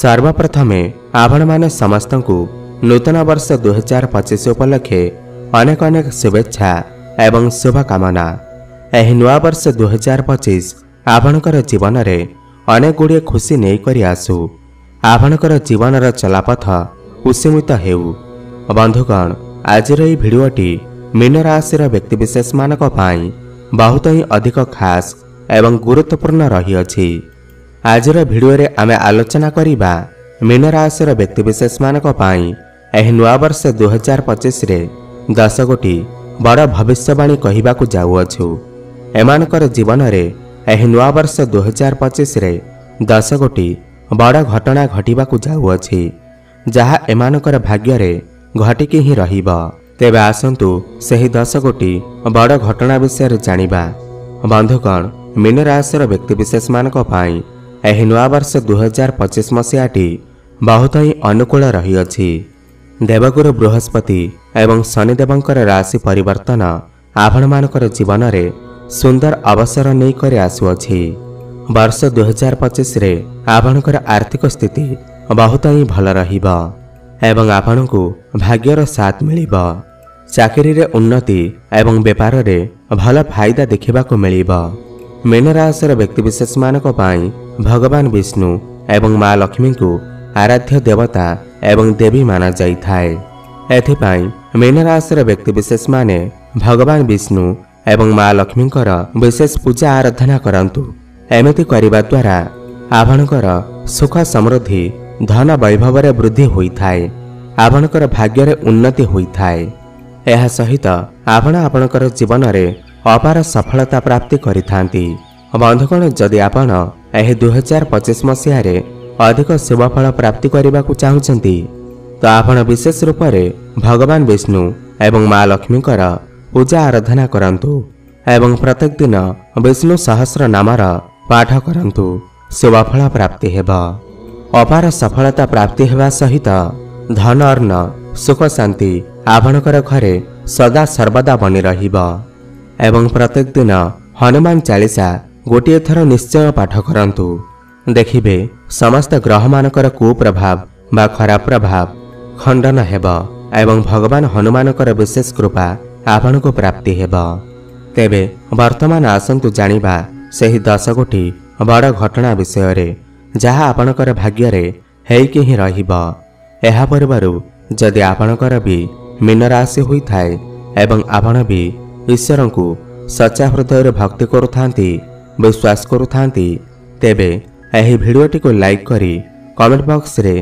सर्वप्रथमे आपण माने समस्तंकु नूतन वर्ष 2025 उपलक्षे अनेक अनेक शुभेच्छा एवं शुभकामना। एही नुआ वर्ष 2025 आपणकर जीवन रे अनेक गुड़िए खुशी नहीं करी आसु। आपणकर जीवन चलापथ कुसुमित हेउ। बंधुगण, आज भिडियोटी मीन राशि व्यक्तिविशेष मानक पाई बहुत ही अधिक खास एवं गुरुत्वपूर्ण रही अछि। आज भिडियो रे आमे आलोचना करिबा मीन राशि व्यक्तिविशेष मानक पाई एही नुआ वर्ष 2025 रे 10 गोटी बड़ भविष्यवाणी कहिबाकु जाउअछु। एमानकर जीवन रे एही नुआ वर्ष 2025 रे 10 गोटी बड़ घटना घटिबाकु जाउअछि, जहा एमानकर भाग्य रे घटिकी ही रहिबा। तेबे आसंतु सही 10 गोटी बड़ घटना विषय जानिबा। बंधुगण, मीन राशि व्यक्तिविशेष मानक पाई एही नुआ वर्ष 2025 मसीहाटी बहुत ही अनुकूल रही अछि। देवगुरु बृहस्पति एवं शनिदेवंकर राशि परिवर्तन आपण मानकर जीवन रे सुंदर अवसर नहीं करे आसुअछि। वर्ष 2025 रे आपणकर आर्थिक स्थिति बहुत ही भल रहिबा एवं आपणकु भाग्यर साथ मिलिबा। चाकरी रे उन्नति एवं व्यापार रे भल फायदा देखिबाकु मिलिबा। मीन राशि व्यक्तिविशेष मानक पाई भगवान विष्णु एवं माँ लक्ष्मी को आराध्य देवता एवं देवी माना जाई थाए। एथिपाई मीन राशि व्यक्तिविशेष माने भगवान विष्णु एवं माँ लक्ष्मींकर विशेष पूजा आराधना करंतु। एमिति करिबा द्वारा आपणकर सुख समृद्धि धन वैभव रे वृद्धि होई थाए। आपणकर भाग्य रे उन्नति होई थाए। एहा सहित आपण आपणकर जीवन रे अपार सफलता प्राप्ति करिथांती। बंधुगण, जदि आपण एही 2025 मसीह रे अधिक शुभफल प्राप्ति करबाकु चाहुचंती तो आपण विशेष रूप रे भगवान विष्णु एवं माँ लक्ष्मींकर पूजा आराधना करंतु एवं प्रत्येक दिन विष्णु सहस्र नामर पाठ करंतु। शुभफल प्राप्ति हेबा। अपार सफलता प्राप्ति हेबा सहित धन अर्ण सुख शांति आपणकर घरे सदा सर्वदा बनी रहिबा। एवं प्रत्येक दिन हनुमान चालीसा गोटे थर निश्चय पाठ करंतु। देखिबे समस्त ग्रह मानकर कुप्रभाव बा खराब प्रभाव खंडन हेबा एवं भगवान हनुमानकर विशेष कृपा आपण को प्राप्ति हेबा। तेबे वर्तमान आसंतु जानिबा सही 10 गोटी बड़ घटना विषय रे जहा आपणकर भाग्य रे हेइकि ही रहिबा। एहा परिवारु जदि आपणकर भी मीन राशि होई थाए एवं आपण भी ईश्वर को सच्चा हृदय भक्ति करुथांती विश्वास करुथांती तेबे एही भिडियोटी को लाइक करी कमेंट बॉक्स रे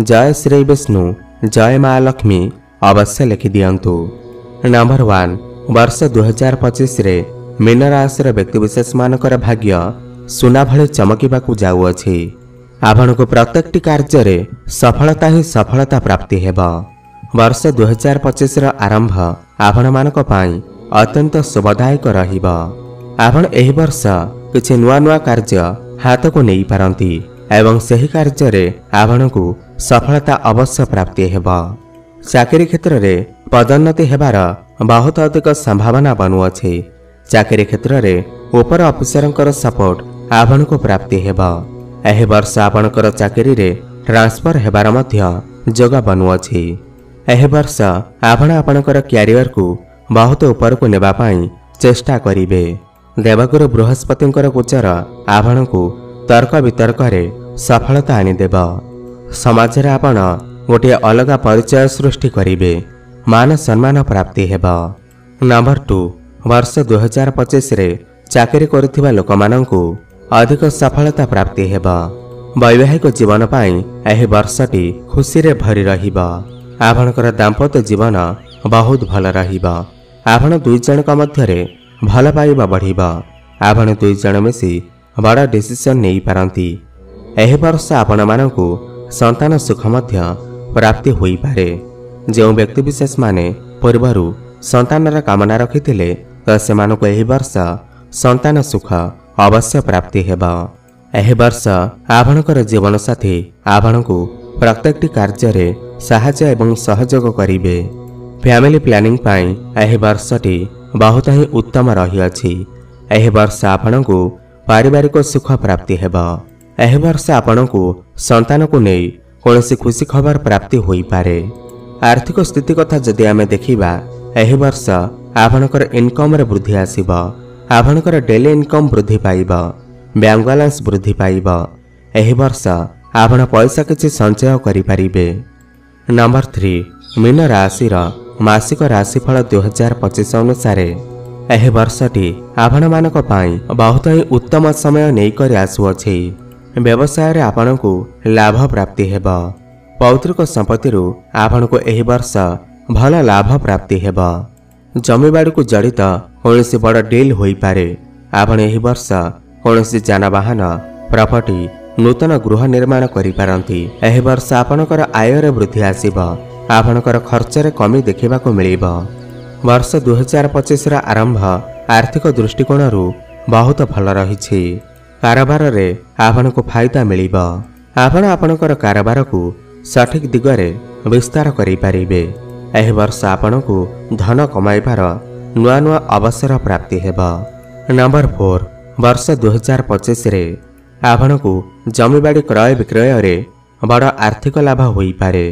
जय श्री विष्णु जय माँ लक्ष्मी अवश्य लिखि दियंतु। नंबर 1, वर्ष 2025 रे मीन राशि व्यक्तिविशेष मानकर भाग्य सुना भले चमकिबाकु जाउअछि। आपनको प्रत्येकटी कार्य रे सफलता ही सफलता प्राप्ति हेबा। वर्ष 2025 र आरंभ आपण मानक पाई अत्यंत शुभदायक रहिबा। आपण एही वर्ष किछि नुआ नुआ कार्य हाथ को नहीं पारंती एवं सही कार्य रे आपनको सफलता अवश्य प्राप्ति हेबा। चाकरी क्षेत्र रे पदोन्नति हेबार बहुत अधिक संभावना बनुअछि। चाकरी क्षेत्र रे ऊपर अफिसरंकर सपोर्ट आपनको प्राप्ति हेबा। एही वर्ष आपणकर चाकरी रे ट्रांसफर हेबार मध्य जोग बनुअछि। एही वर्ष आपण आपणकर क्यारियर को बहुत ऊपर को नेबा पाई चेष्टा करिवे। देवगुरु बृहस्पतिंकर गोचर आपणको तर्क वितर्क रे सफलता आनी देबा। समाज रे आपण गोटे अलग परिचय सृष्टि करिवे। मान सम्मान प्राप्ति हेबा। नंबर 2, वर्ष 2025 रे चाकरी करुथिबा लोक माननकु अधिक सफलता प्राप्ति हेबा। वैवाहिक जीवन पाई एही वर्षटी खुशी रे भरी रहिबा। आपणकर दाम्पत्य जीवन बहुत भल रहिबा। आपण दुई जणक मध्य रे भल पाइबा बढ़िबा। आपण दुई जण मिसी बड़ डिसिजन नहीं पारंती। एही वर्ष आपण मानकु संतान सुख मध्य प्राप्ति होई पारे। जो व्यक्ति विशेष माने पूर्वरु संतानर कामना रखिथिले तो सेमानकु एही वर्ष संतान सुख अवश्य प्राप्ति हेबा। एही वर्ष आपणकर जीवन साथी आपणकु प्रत्येकटी कार्य रे साहाय्य एवं सहयोग करिवे। फैमिली प्लानिंग पाई एही वर्षटी बहुत ही उत्तम रही अछि। एही वर्ष आपणकु पारिवारिक सुख प्राप्ति हेबा। एही वर्ष आपनकु संतान को नहीं कौनसी खुशी खबर प्राप्ति होई पारे। आर्थिक स्थिति कथा जदि आमे देखिबा एही वर्ष आपनकर इनकम रे वृद्धि आसीबा। आपनकर डेली इनकम वृद्धि पाइबा, बैंक बैलेंस वृद्धि पाइबा। एही वर्ष आपण पैसा किछि संचय करि परिबे। नंबर 3 मीन राशि मासिक राशिफल 2025 अनुसार एही वर्षटी आपण मानक पाई बहुत ही उत्तम समय नहीं कर आसुअछि। व्यवसाय रे आपनकु लाभ प्राप्ति हेबा। पौत्रिक संपत्ति आपनकु एही वर्ष भल लाभ प्राप्ति हेबा। जमीबाड़ी को जड़ित कौनसी बड़ डील होई पारे। आपण एही वर्ष कौनसी जानवाहन प्रॉपर्टी नूतन गृह निर्माण करि पारंती। एही वर्ष आपनकर आय रे वृद्धि आसीबा। आपनकर खर्च रे कमी देखिबा को मिलिबा। वर्ष 2025 रा आरंभ आर्थिक दृष्टिकोण बहुत भल रही। कारोबार रे आपनको फायदा मिलिबा। आपण आपनकर कारोबार को सठिक दिगरे विस्तार करि परिबे। एही वर्ष आपनको धन कमाइबार नुआ नुआ अवसर प्राप्ति हेबा। नंबर 4 वर्ष 2025 रे आपनको जमीबाड़ी क्रय विक्रय रे बड़ आर्थिक लाभ होई पारे।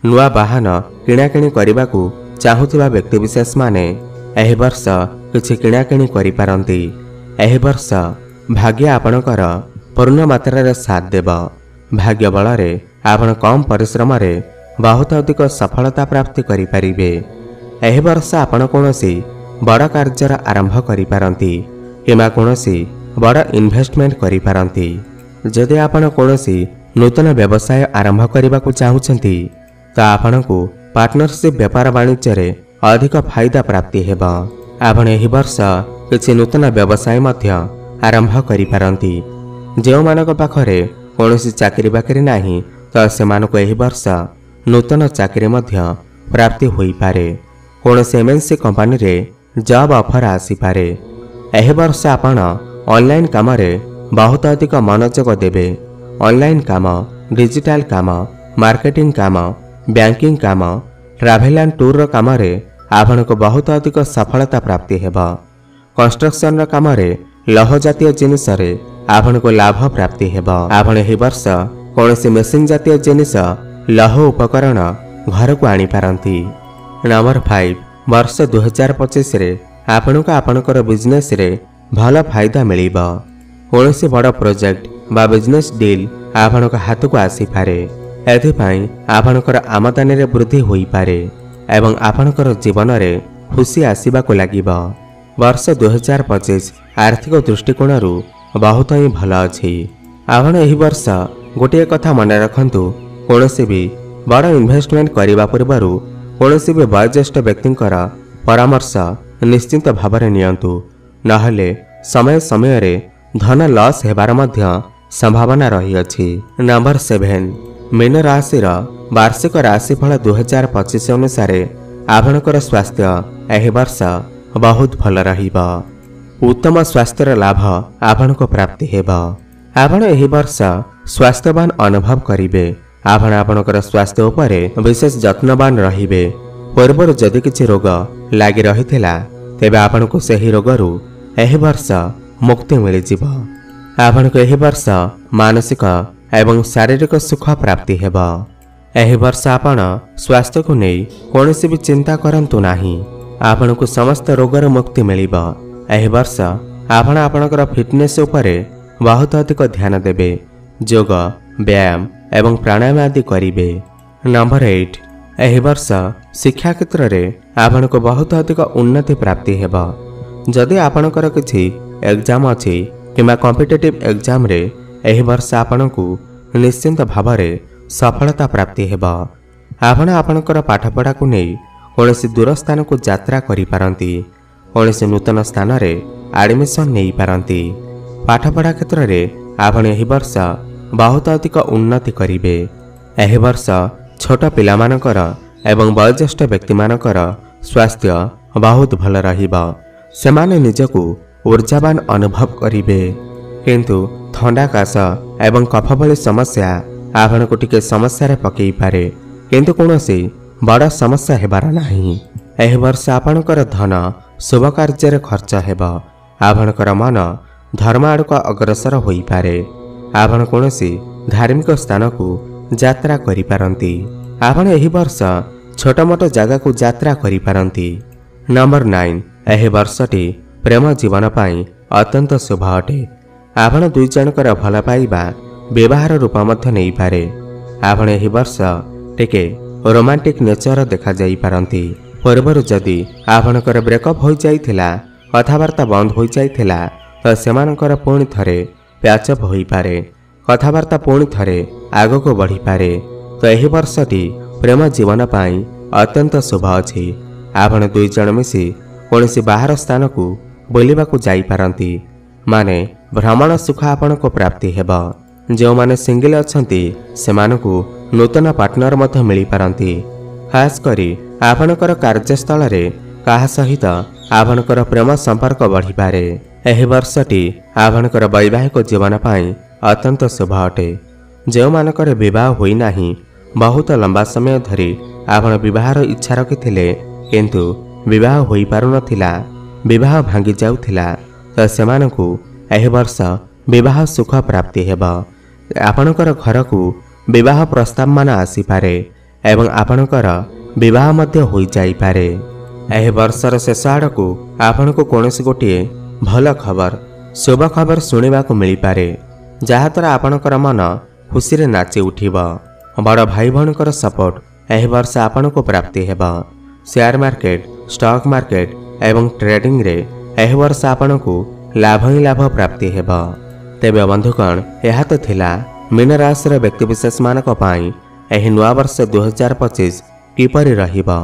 नुआ वाहन किणाकिणी करबाकू चाहुथिबा व्यक्तिविशेष माने एही वर्ष किछि किणाकिणी करि पारंती। एही वर्ष भाग्य आपणकर पूर्ण मात्रा रे साथ देबा। भाग्य बल रे आपण कम परिश्रम रे बहुत अधिक सफलता प्राप्ति करि परिबे। एही वर्ष आपण कोनोसी बड़ कार्यर आरंभ करि पारंती किमा कोनोसी बड़ इन्वेस्टमेंट करि पारंती। जदि आपण कोनोसी नूतन व्यवसाय आरंभ करबाकू चाहुछंती तो आपनकु पार्टनरशिप व्यापार वाणिज्य रे अधिक फायदा प्राप्ति हेबा। आपण एही वर्ष किछि नूतन व्यवसाय मध्य आरंभ करि पारंती। जेउ मानक पाखरे कोनोसी चाकरी बाकरी नाही तो सेमानकु एही वर्ष नूतन चाकरी मध्य प्राप्ति होई पारे। कोनोसी एमएनसी कंपनी रे जॉब ऑफर आसी पारे। एही वर्ष आपण ऑनलाइन काम रे बहुत अधिक मनोयोग देबे। ऑनलाइन काम, डिजिटल काम, मार्केटिंग काम, बैंकिंग काम, ट्रैवल एंड टूर काम रे आपनको बहुत अधिक सफलता प्राप्ति हेबा। कंस्ट्रक्शन काम रे लौह जातीय जिनिस रे आपनको लाभ प्राप्ति हेबा। आपण एही वर्ष कोनोसी मेसिन जातीय जिनिस लौह उपकरण घर को आनी पारंती। नंबर 5 वर्ष 2025 रे आपनको आपनकर बिजनेस रे भल फायदा मिलिबा। कोनोसी बड़ प्रोजेक्ट बा बिजनेस डील आपनक हाथ को आसी पारे। एथिपाई आपनकर आमदानी रे वृद्धि होई पारे एवं आपनकर जीवन रे खुशी आसीबा को लागिबा। वर्ष 2025 आर्थिक दृष्टिकोण बहुत ही भल अछि। आपण एही वर्ष गोटे कथा मन रखंतु, कोनोसी भी बड़ इन्वेस्टमेंट करिबा पूर्वरु कोनोसी भी वयोज्येष्ठ व्यक्तिंकर परामर्श निश्चित भाବରେ नियंतु। नहले समय समय रे धन लॉस हेबार मध्य संभावना रही अछि। नंबर 7 मीन राशि वार्षिक राशिफल 2025 अनुसार आपनकर स्वास्थ्य एही वर्ष बहुत भल रहिबा। उत्तम स्वास्थ्यर लाभ आपनको प्राप्ति हेबा। आपण एही वर्ष स्वास्थ्यवान अनुभव करिवे। आपण आपनकर स्वास्थ्य उपरे विशेष जत्नवान रहिबे। पूर्वर जदि किछि रोग लागि रहिथिला तेबे आपनको सही रोगरु एही वर्ष मुक्ति मिलि जिवो। आपनको एही वर्ष मानसिक एवं शारीरिक सुख प्राप्ति हेबा। एही वर्ष आपण स्वास्थ्य को नहीं कोनोसी भी चिंता करंतु नाही। आपनको समस्त रोगर मुक्ति मिलिबा। एही वर्ष आपण आपनकर फिटनेस उपरे बहुत अधिक ध्यान देबे। योग, व्यायाम एवं प्राणायाम आदि करिवे। नंबर 8 एही वर्ष शिक्षा क्षेत्र रे आपनको बहुत अधिक उन्नति प्राप्ति हेबा। जदि आपनकर किछि एग्जाम अछि किमा कॉम्पिटिटिव एग्जाम रे एही वर्ष आपनकु निश्चिंत भावरे सफलता प्राप्ति हेबा। आपण आपनकर पाठपढ़ा को नहीं कोनोसी दूर स्थान को यात्रा करि पारंती। कोनोसी नूतन स्थान रे एडमिशन नहीं पारंती। पाठपढ़ा क्षेत्र रे आपण एही वर्ष बहुत अधिक उन्नति करिवे। एही वर्ष छोट पिलामानकर एवं वयोज्येष्ठ व्यक्ति मानकर स्वास्थ्य बहुत भल रहिबा। सेमाने निजको ऊर्जावान अनुभव करिवे। किंतु थंडा काश एवं कफ भली समस्या आपण को टिके समस्या रे पकई पारे, किंतु कोनोसी बड़ समस्या हेबार नाही। एही वर्ष आपणकर धन शुभ कार्य खर्च हेबा। आपणकर मन धर्म आड़क अग्रसर होई पारे। आपण कौनसी धार्मिक स्थान को यात्रा करि पारंती। आपण एही वर्ष छोट मोट जगह को यात्रा करि पारंती। नंबर 9 एही वर्षटी प्रेम जीवन पाई अत्यंत शुभ अटे। आपण दुई जनकर भल पाइबा व्यवहार रूप मध्य नहीं पारे। आपण एही वर्ष टिके रोमांटिक नेचर देखा जाई पारंती। पूर्वर जदि आपणकर ब्रेकअप हो जाइथिला कथावार्ता बंद हो जाइथिला तो सेमानकर पुणी थरे प्याचअप होई पारे। कथावार्ता पुणी थरे आग को बढ़ी पारे। तो एही वर्षटी प्रेम जीवन पाई अत्यंत शुभ अछि। आपण दुई जन मिसी कौनसी बाहर स्थान को बुलिबा को जाई पारंती। माने भ्रमण सुख आपण को प्राप्ति हेबा। जो माने सिंगल अछंती सेमानकु नूतन पार्टनर मध्य मिली पारंती। खास करी आपणकर कार्यस्थल रे काहा सहित आपणकर प्रेम संपर्क बढ़ी पारे। एही वर्षटी आपणकर वैवाहिक जीवन पाई अत्यंत शुभ अटे। जो मानकर विवाह होई नाही बहुत लंबा समय धरी आपण विवाहर इच्छा रखिथिले किंतु विवाह होई पारु नथिला, विवाह भांगी जाउथिला तो सेमानकु एही वर्ष विवाह सुख प्राप्ति हेबा। आपणकर घर को विवाह प्रस्ताव मान आसी पारे एवं आपणकर विवाह मध्य होई जाई पारे। एही वर्षर शेष आड़कू आपनको कौनसी गोटे भल खबर शुभ खबर शुणा को मिल पारे जहाद्वारा आपणकर मन खुशी रे नाची उठिबा। बड़ भाई भणकर सपोर्ट एही वर्ष आपनको प्राप्ति हेबा। शेयर मार्केट, स्टॉक मार्केट एवं ट्रेडिंग रे एही वर्ष आपनको लाभ ही लाभ प्राप्ति हेबा। तेबे बंधुगण यह तो थिला मीन राशि व्यक्तिविशेष मानक पाई एही नवा वर्ष 2025 किपरि रहिबा।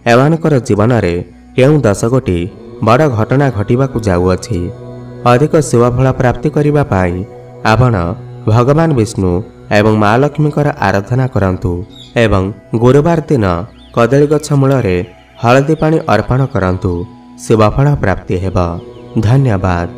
एमानकर जीवन रे केउं 10 गोटी बड़ घटना घटिबाकू जाउअछि। अधिक शुभफल प्राप्ति करिबा पाई आपण भगवान विष्णु एवं माँ लक्ष्मीकर आराधना करंतु एवं गुरुवार दिन कदली गछ मूल हलदी पानी अर्पण करंतु। शुभफल प्राप्ति हेबा। धन्यवाद।